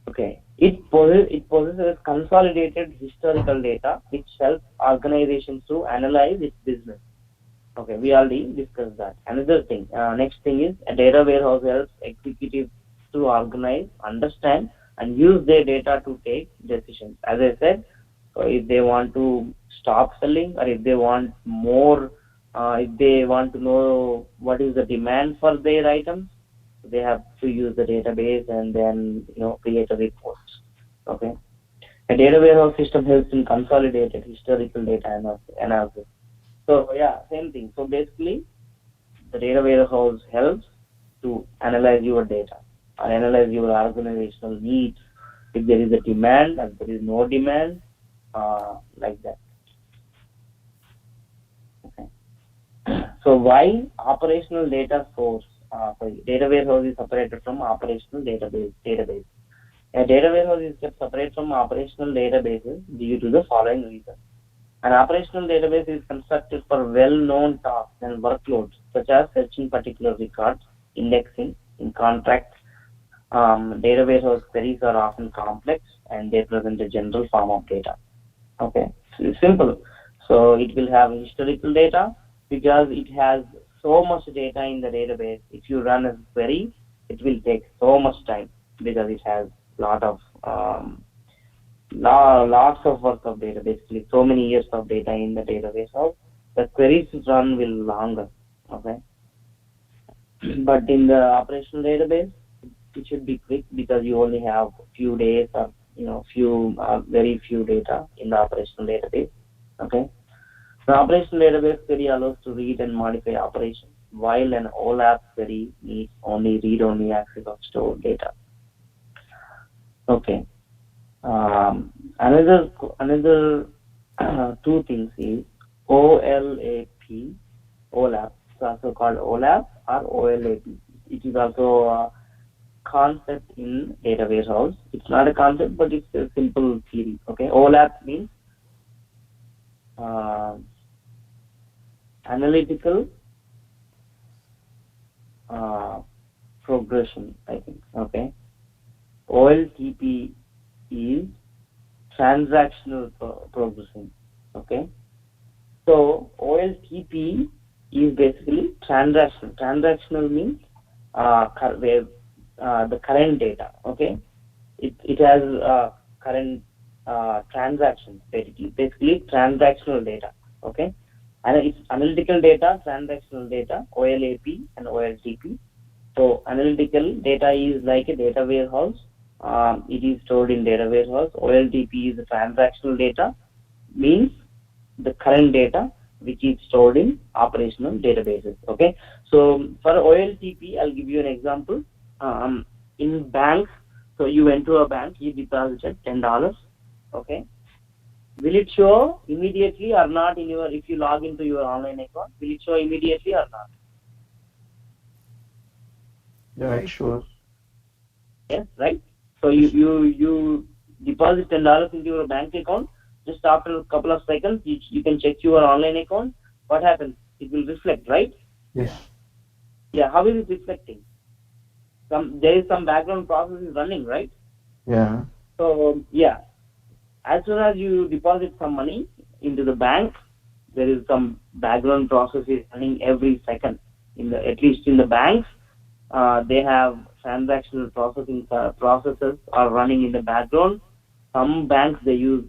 Okay. It possesses consolidated historical data which helps organizations to analyze its business. Okay, we already discussed that. Another thing, next thing is a data warehouse helps executives to organize, understand, and use their data to take decisions. As I said, if they want to stop selling, or if they want more, if they want to know what is the demand for their items, they have to use the database and then create a report. Okay, a data warehouse system helps in consolidated historical data analysis. So yeah, same thing. So basically, the data warehouse helps to analyze your data or analyze your organizational needs. If there is a demand and there is no demand, like that. Okay. So why operational data source? Data warehouse is separated from operational database. A data warehouse is kept separate from operational databases due to the following reasons. An operational database is constructed for well-known tasks and workloads, such as searching particular records, indexing in contracts. Data warehouse queries are often complex and they present a general form of data. Okay, so it's simple. So it will have historical data because it has so much data in the database. If you run a query, it will take so much time because it has lots of work of data, basically so many years of data in the database. So the queries run will longer. Okay, but in the operational database, it should be quick because you only have few days or very few data in the operational database. Okay, the operational database query allows to read and modify operations, while an OLAP query needs only read-only access of stored data. Okay. Another two things is OLAP. OLAP is also called OLAP or OLAP. It is also a concept in data warehouse. It's not a concept, but it's a simple theory. Okay, OLAP means analytical progression, I think. Okay, OLTP is transactional progression. Okay, so OLTP is basically transactional. Transactional means the current data. Okay, it has current transactions, basically transactional data. Okay, and it's analytical data, transactional data, OLAP and OLTP. So analytical data is like a data warehouse. It is stored in data warehouse. OLTP is the transactional data, means the current data which is stored in operational databases. Okay, so for OLTP, I'll give you an example. In banks, so you went to a bank, you deposited $10. Okay, will it show immediately or not in your, if you log into your online account, will it show immediately or not? Yeah, it shows. Yes, right. So you deposit $10 into your bank account. Just after a couple of seconds, you can check your online account. What happens? It will reflect, right? Yes. Yeah. How is it reflecting? There is some background process is running, right? Yeah. So yeah, as soon as you deposit some money into the bank, there is some background process is running every second. At least in the banks, they have transactional processes are running in the background. Some banks they use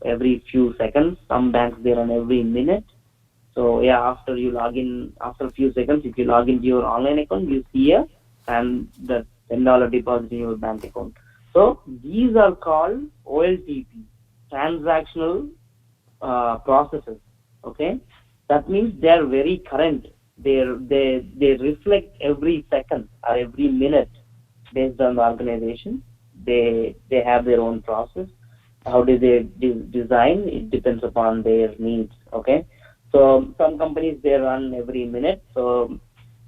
every few seconds. Some banks they run every minute. So yeah, after you log in, after a few seconds, if you log into your online account, you see and the $10 deposit in your bank account. So these are called OLTP, transactional processes. Okay, that means they are very current. They reflect every second or every minute based on the organization. They have their own process. How do they design? It depends upon their needs. Okay, so some companies they run every minute. So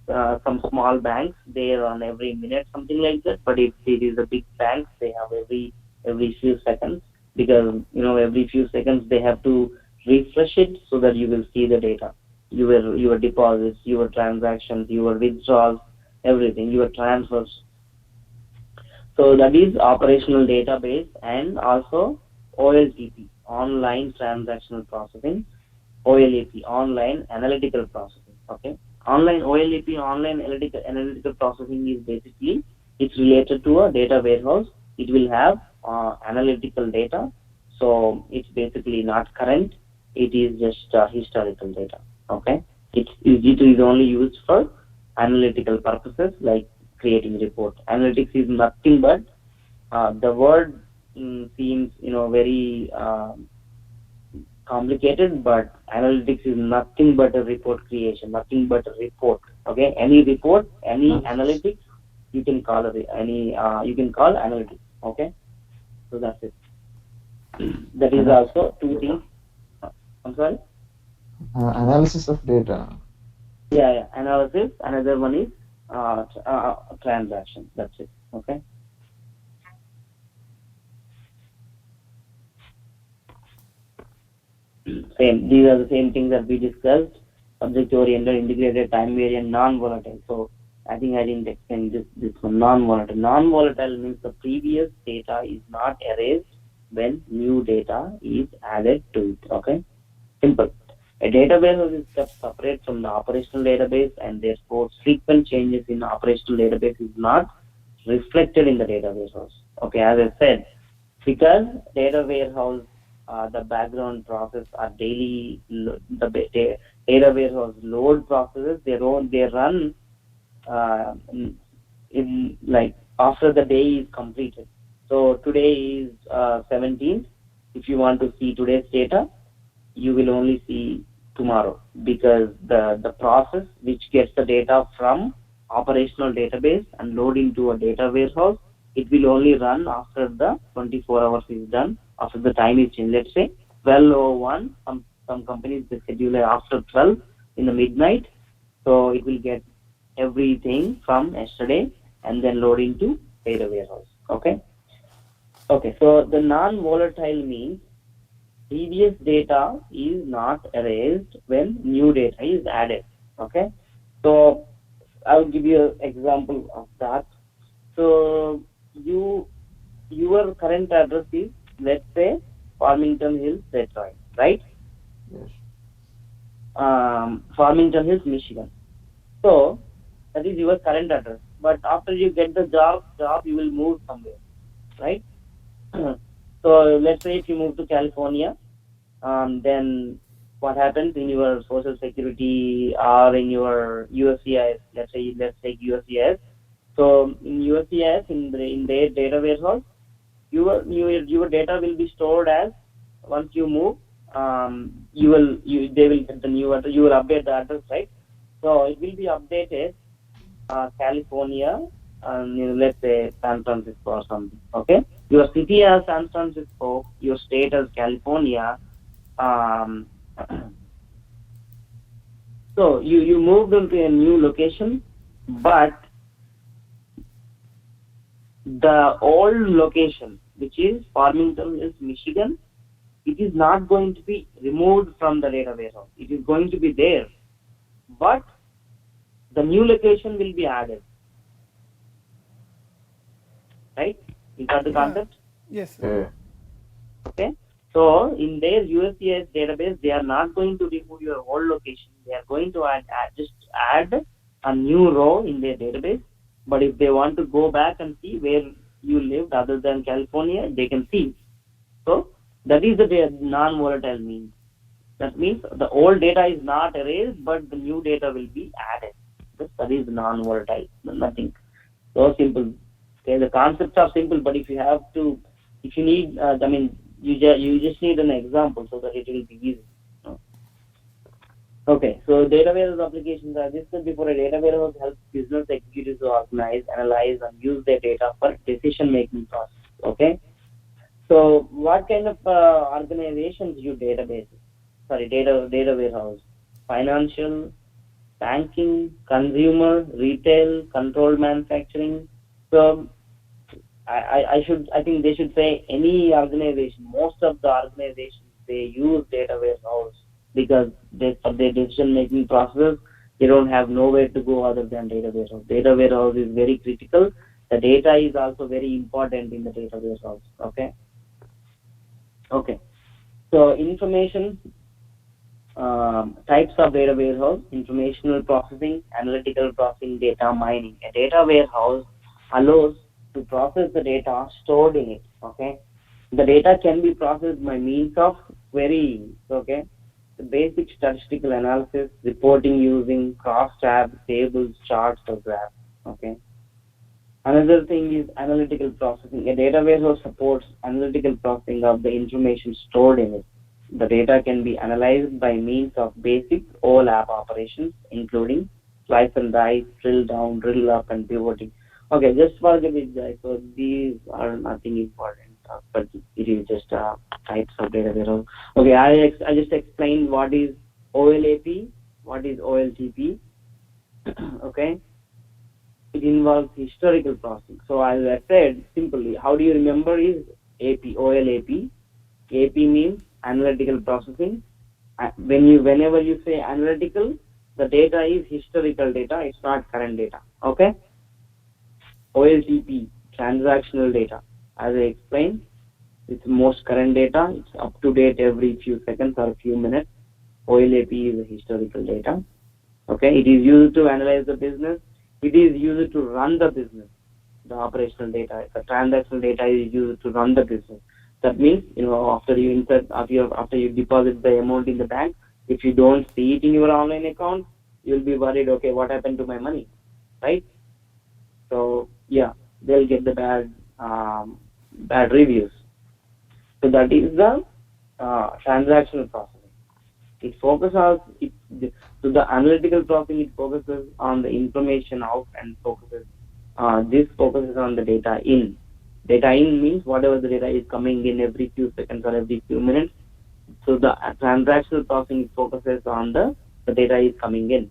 some small banks they run every minute, something like that. But if it is a big bank, they have every few seconds, because every few seconds they have to refresh it so that you will see the data, your deposits, your transactions, your withdrawals, everything, your transfers. So that is operational database, and also OLTP, online transactional processing, OLAP, online analytical processing. Okay, online OLAP, online analytical processing is basically it's related to a data warehouse. It will have analytical data, so it's basically not current. It is just historical data. Okay, it is only used for analytical purposes like creating report. Analytics is nothing but the word seems very complicated, but analytics is nothing but a report creation, nothing but a report. Okay, any report, any analytics, you can call you can call analytics. Okay, so that's it. That is also two things. I'm sorry. Analysis of data. Yeah, analysis. Another one is transaction. That's it. Okay. Same. These are the same things that we discussed: object-oriented, integrated, time-variant, non-volatile. So I think I didn't explain this one. Non-volatile. Non-volatile means the previous data is not erased when new data is added to it. Okay. Simple. A database is kept separate from the operational database, and therefore frequent changes in the operational database is not reflected in the data warehouse. Okay, as I said, because data warehouse, the background process are daily, the data warehouse load processes, they run in like after the day is completed. So today is 17th. If you want to see today's data, you will only see tomorrow, because the process which gets the data from operational database and load into a data warehouse, it will only run after the 24 hours is done, after the time is changed. Let's say 12:01, some companies they schedule it after 12 in the midnight, so it will get everything from yesterday and then load into data warehouse. Okay, so the non-volatile means previous data is not erased when new data is added. Okay, so I will give you an example of that. So your current address is, let's say, Farmington Hills, Detroit, right? Yes. Farmington Hills, Michigan. So that is your current address. But after you get the job you will move somewhere, right? So let's say if you move to California, then what happens in your Social Security or in your USCIS? Let's take USCIS. So in USCIS, in their data warehouse, your data will be stored as, once you move, they will get the new address. You will update the address, right? So it will be updated California, let's say San Francisco or something. Okay, your city as San Francisco, your state as California. So you moved into a new location, but the old location, which is Farmington Hills, Michigan, it is not going to be removed from the data warehouse. It is going to be there, but the new location will be added. Right? You got the concept? Yes. Okay. So in their USCIS database, they are not going to remove your old location. They are going to just add a new row in their database. But if they want to go back and see where you lived other than California, they can see. So that is the non-volatile means. That means the old data is not erased, but the new data will be added. That is non-volatile. Nothing. So simple. Okay, the concepts are simple, but if you need, you just need an example so that it will be easy. Okay, so data warehouse applications are discussed before. A data warehouse helps business executives to organize, analyze, and use their data for decision-making process. Okay, so what kind of organizations use databases? Sorry, data warehouse. Financial, banking, consumer, retail, controlled manufacturing. So I think they should say any organization. Most of the organizations, they use data warehouse because for their decision making process, they don't have nowhere to go other than data warehouse. Data warehouse is very critical. The data is also very important in the data warehouse. Okay. So information types of data warehouse: informational processing, analytical processing, data mining. A data warehouse allows to process the data stored in it. Okay, the data can be processed by means of querying. Okay, the basic statistical analysis, reporting using crosstabs, tables, charts, or graphs. Okay. Another thing is analytical processing. A data warehouse supports analytical processing of the information stored in it. The data can be analyzed by means of basic OLAP operations, including slice and dice, drill down, drill up, and pivoting. Okay, just forget it, guys. So these are nothing important, but it is just types of data warehouse. Okay, I just explained what is OLAP, what is OLTP. Okay. It involves historical processing. So as I said, simply, how do you remember is AP, OLAP. AP means analytical processing. Whenever you say analytical, the data is historical data, it's not current data. Okay? OLTP, transactional data. As I explained, it's most current data, it's up to date every few seconds or a few minutes. OLAP is the historical data. Okay? It is used to analyze the business. It is used to run the business, the operational data. The transactional data is used to run the business. That means, after you deposit the amount in the bank, if you don't see it in your online account, you'll be worried, okay, what happened to my money, right? So, yeah, they'll get the bad reviews. So that is the transactional processing. It focuses to the analytical processing. It focuses on the information out and this focuses on the data in. Data in means whatever the data is coming in every few seconds or every few minutes. So the transactional processing focuses on the data is coming in.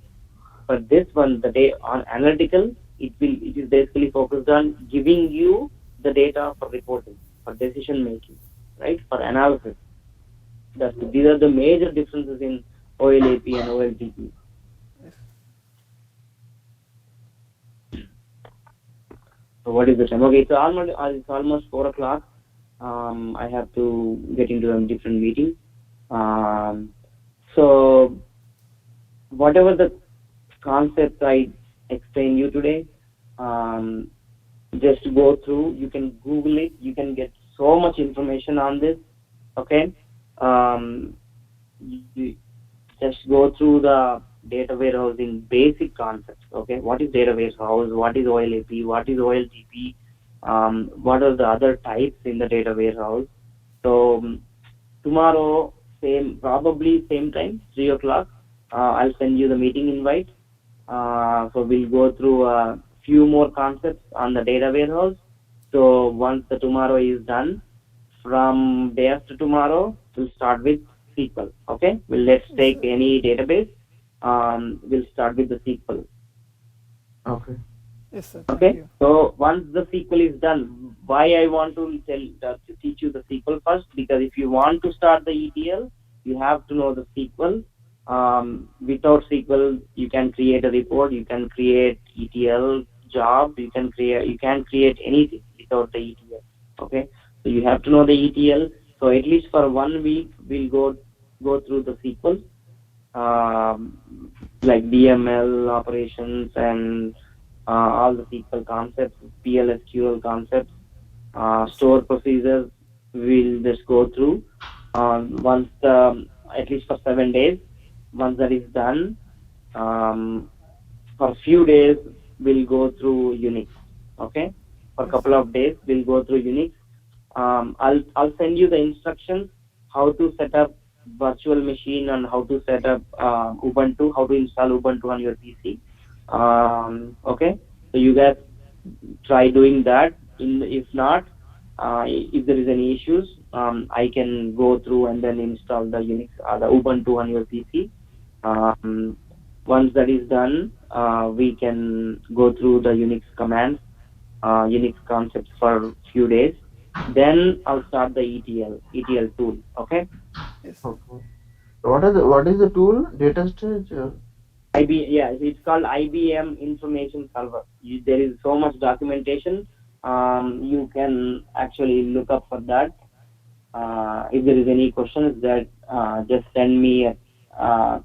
But this one, on analytical, it is basically focused on giving you the data for reporting, for decision making, right? For analysis. These are the major differences in OLAP and OLTP. So what is the time? Okay, it's almost 4 o'clock. I have to get into a different meeting. So whatever the concepts I explained you today, just go through. You can Google it. You can get so much information on this. Okay. You just go through the data warehousing basic concepts. Okay, what is data warehouse? What is OLAP? What is OLTP? What are the other types in the data warehouse? So tomorrow, probably same time, 3 o'clock. I'll send you the meeting invite. So we'll go through a few more concepts on the data warehouse. So once the tomorrow is done, from day after tomorrow, we'll start with SQL. Okay, let's take any database. We'll start with the SQL. Okay. Yes, sir. Okay. So once the SQL is done, why I want to teach you the SQL first? Because if you want to start the ETL, you have to know the SQL. Without SQL, you can create a report. You can create ETL job. You can create anything without the ETL. Okay. So you have to know the ETL. So at least for 1 week, we'll go through the SQL, like DML operations and all the SQL concepts, PLSQL concepts, store procedures. We'll just go through once, at least for 7 days. Once that is done, for a few days, we'll go through Unix. Okay. for a couple of days. We'll go through Unix. I'll send you the instructions how to set up virtual machine and how to set up Ubuntu, how to install Ubuntu on your PC. Okay, so you guys try doing that. If not, if there is any issues, I can go through and then install the Unix, the Ubuntu on your PC. Once that is done, we can go through the Unix commands, Unix concepts for a few days. Then I'll start the ETL tool. Okay. Yes. Okay. What is the tool? Data storage? It's called IBM Information Server. There is so much documentation. You can actually look up for that. If there is any questions, that just send me a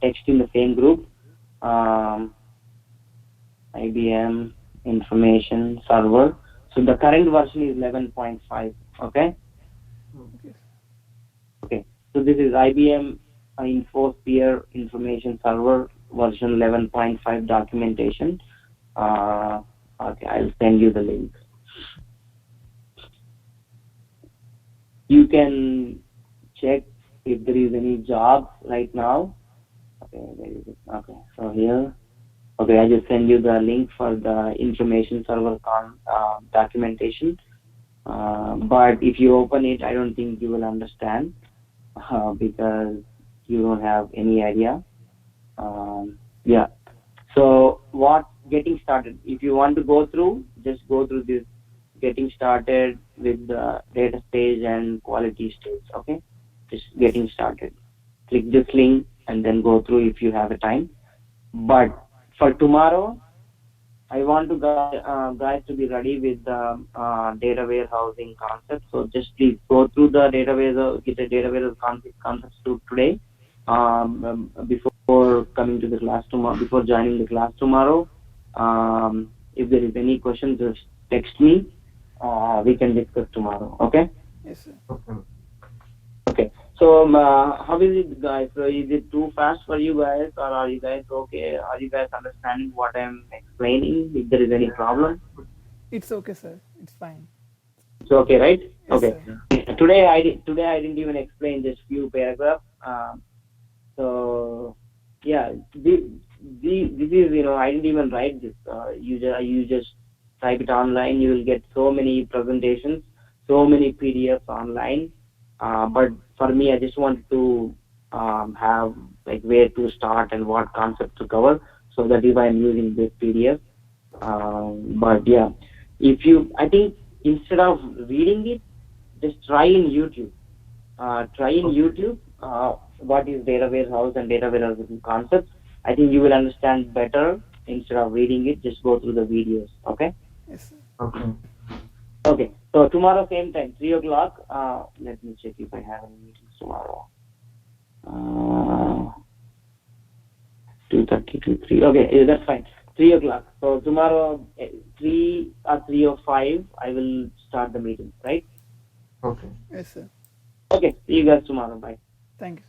text in the same group. IBM Information Server. So the current version is 11.5. Okay. Okay. So this is IBM InfoSphere Information Server version 11.5 documentation. Okay, I'll send you the link. You can check if there is any jobs right now. Okay, where is it? Okay, so here. Okay, I just send you the link for the information server documentation. But if you open it, I don't think you will understand because you don't have any idea. Yeah. So getting started. If you want to go through, just go through this getting started with the data stage and quality stage. Okay, just getting started. Click this link and then go through if you have a time. But for tomorrow, I want to guys to be ready with the data warehousing concept. So just please go through the data warehouse concepts today before coming to the class tomorrow. Before joining the class tomorrow, if there is any questions, just text me. We can discuss tomorrow. Okay. Yes, sir. Okay. So how is it, guys? So is it too fast for you guys, or are you guys okay? Are you guys understanding what I'm explaining? If there is any problem, It's okay, sir. It's fine. it's okay, right? Yes, Okay. sir. Today I didn't even explain just few paragraphs. So yeah, this is I didn't even write this. You just type it online. You will get so many presentations, so many PDFs online. But for me, I just wanted to have like where to start and what concept to cover, so that if I'm using this PDF. But yeah, I think instead of reading it, just try in YouTube. What is data warehouse and data warehousing concepts. I think you will understand better instead of reading it. Just go through the videos. Okay. Yes, sir. Okay. Okay, so tomorrow same time, 3 o'clock. Let me check if I have any meetings tomorrow. 2:30 to 3. Okay, yeah, that's fine. 3 o'clock. So tomorrow, 3 or 3:05, I will start the meeting, right? Okay. Yes, sir. Okay, see you guys tomorrow. Bye. Thank you.